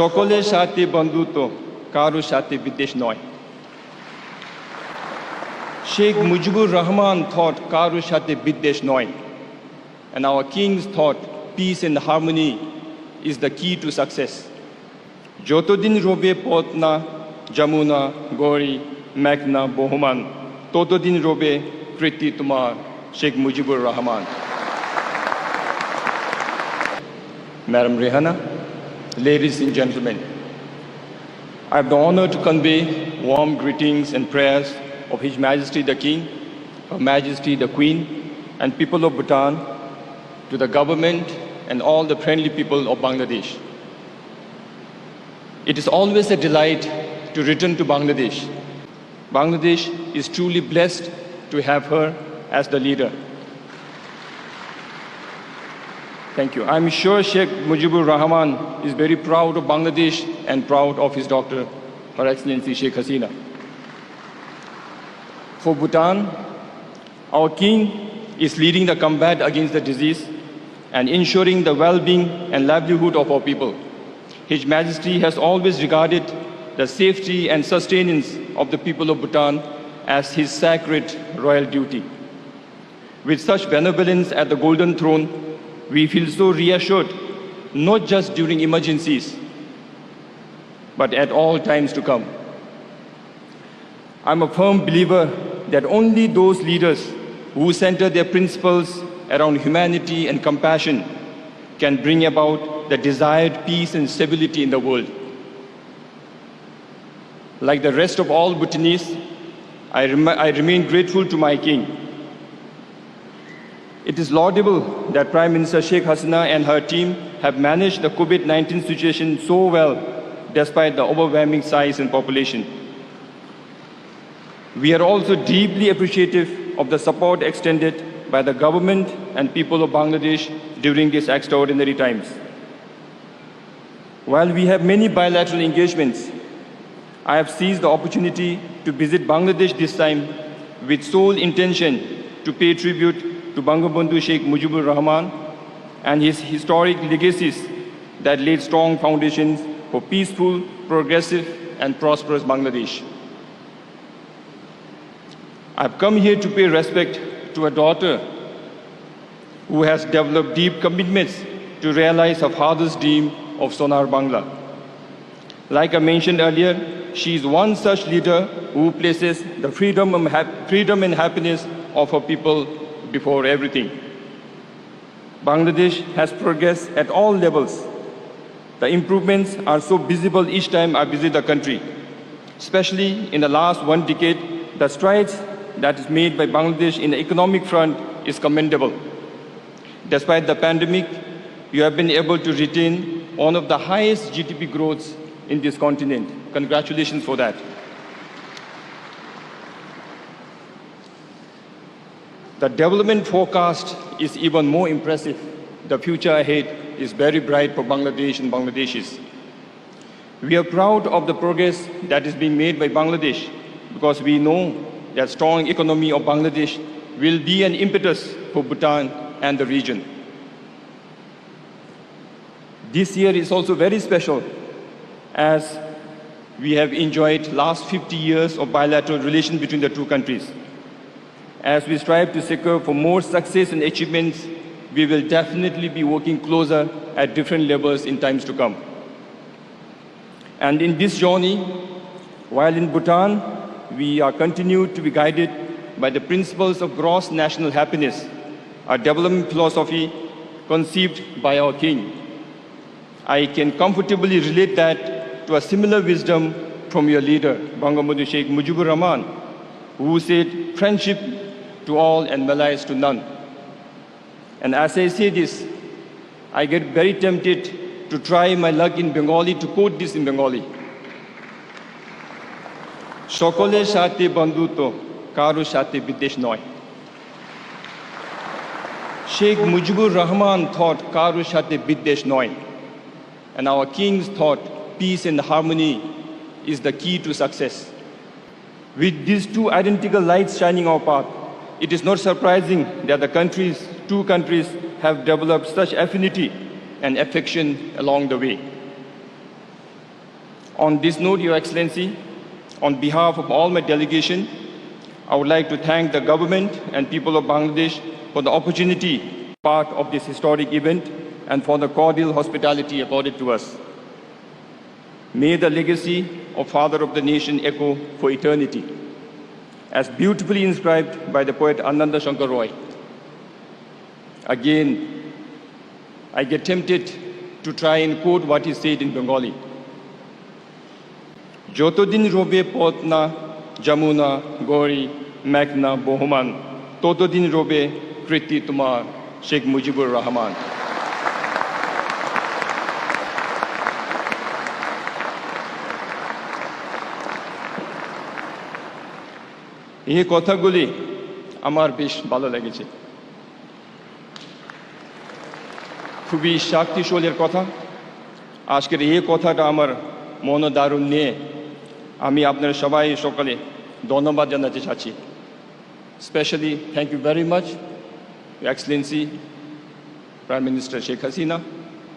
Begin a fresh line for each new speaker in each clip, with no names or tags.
সকলের সাথে বন্ধুত্ব, কারো সাথে বিদ্বেষ নয়। Sheikh Mujibur Rahman thought কারো সাথে বিদ্বেষ নয়, and our kings thought peace and harmony is the key to success. যতদিন রবে পদ্মা, যমুনা, গৌরী, মেঘনা, বহমান, ততদিন রবে কৃতি তোমার Sheikh Mujibur Rahman. Madam Rehana, ladies and gentlemen, I have the honor to convey warm greetings and prayers of His Majesty the King, Her Majesty the Queen, and people of Bhutan to the government and all the friendly people of Bangladesh. It is always a delight to return to Bangladesh. Bangladesh is truly blessed to have her as the leader. Thank you. I'm sure Sheikh Mujibur Rahman is very proud of Bangladesh and proud of his daughter, Her Excellency Sheikh Hasina. For Bhutan, our king is leading the combat against the disease and ensuring the well-being and livelihood of our people. His Majesty has always regarded the safety and sustenance of the people of Bhutan as his sacred royal duty. With such benevolence at the Golden Throne, we feel so reassured, not just during emergencies, but at all times to come. I'm a firm believer that only those leaders who center their principles around humanity and compassion can bring about the desired peace and stability in the world. Like the rest of all Bhutanese, I remain grateful to my king. It is laudable that Prime Minister Sheikh Hasina and her team have managed the COVID-19 situation so well despite the overwhelming size and population. We are also deeply appreciative of the support extended by the government and people of Bangladesh during these extraordinary times. While we have many bilateral engagements, I have seized the opportunity to visit Bangladesh this time with sole intention to pay tribute to Bangabandhu Sheikh Mujibur Rahman and his historic legacies that laid strong foundations for peaceful, progressive, and prosperous Bangladesh. I've come here to pay respect to a daughter who has developed deep commitments to realize her father's dream of Sonar Bangla. Like I mentioned earlier, she is one such leader who places the freedom and happiness of her people before everything. Bangladesh has progressed at all levels. The improvements are so visible each time I visit the country. Especially in the last 1 decade, the strides that is made by Bangladesh in the economic front is commendable. Despite the pandemic, you have been able to retain one of the highest GDP growths in this continent. Congratulations for that. The development forecast is even more impressive. The future ahead is very bright for Bangladesh and Bangladeshis. We are proud of the progress that is being made by Bangladesh because we know that strong economy of Bangladesh will be an impetus for Bhutan and the region. This year is also very special as we have enjoyed last 50 years of bilateral relations between the two countries. As we strive to secure for more success and achievements, we will definitely be working closer at different levels in times to come. And in this journey, while in Bhutan, we are continued to be guided by the principles of gross national happiness, a development philosophy conceived by our king. I can comfortably relate that to a similar wisdom from your leader, Bangabandhu Sheikh Mujibur Rahman, who said, friendship to all and malice to none. And as I say this, I get very tempted to try my luck in Bengali, to quote this in Bengali. সকলের সাথে বন্ধুত্ব, কারো সাথে বিদ্বেষ নয়। Sheikh Mujibur Rahman thought কারো সাথে বিদ্বেষ নয়, and our kings thought peace and harmony is the key to success. With these two identical lights shining our path, it is not surprising that the two countries have developed such affinity and affection along the way. On this note, Your Excellency, on behalf of all my delegation, I would like to thank the government and people of Bangladesh for the opportunity part of this historic event and for the cordial hospitality accorded to us. May the legacy of Father of the Nation echo for eternity, as beautifully inscribed by the poet Ananda Shankar Roy. Again, I get tempted to try and quote what he said in Bengali. যতদিন রবে পদ্মা যমুনা গৌরী মেঘনা বহমান ততদিন রবে কৃতি তোমার শেখ মুজিবুর রহমান। এই কথাগুলি আমার বেশ ভালো লেগেছে, খুবই শক্তিশালী কথা। আজকের এই কথাটা আমার মনোদারুণ নিয়ে আমি আপনার সবাই সকালে ধন্যবাদ জানাতে চাচ্ছি। Especially thank you very much, Your Excellency, Prime Minister Sheikh Hasina,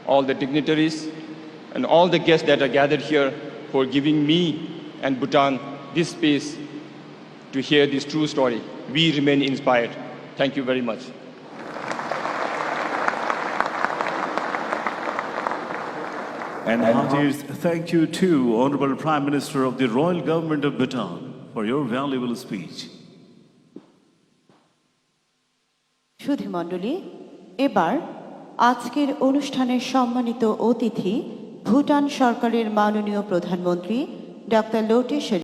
all the dignitaries and all the guests that are gathered here for giving me and Bhutan this space to hear this true story. We remain inspired. Thank you very much.
And heartiest thank you to Honorable Prime Minister of the Royal Government of Bhutan for your valuable speech.
সুধীমণ্ডলী, এবার আজকের অনুষ্ঠানের সম্মানিত অতিথি ভুটান সরকারের মাননীয় প্রধানমন্ত্রী doctor লোটে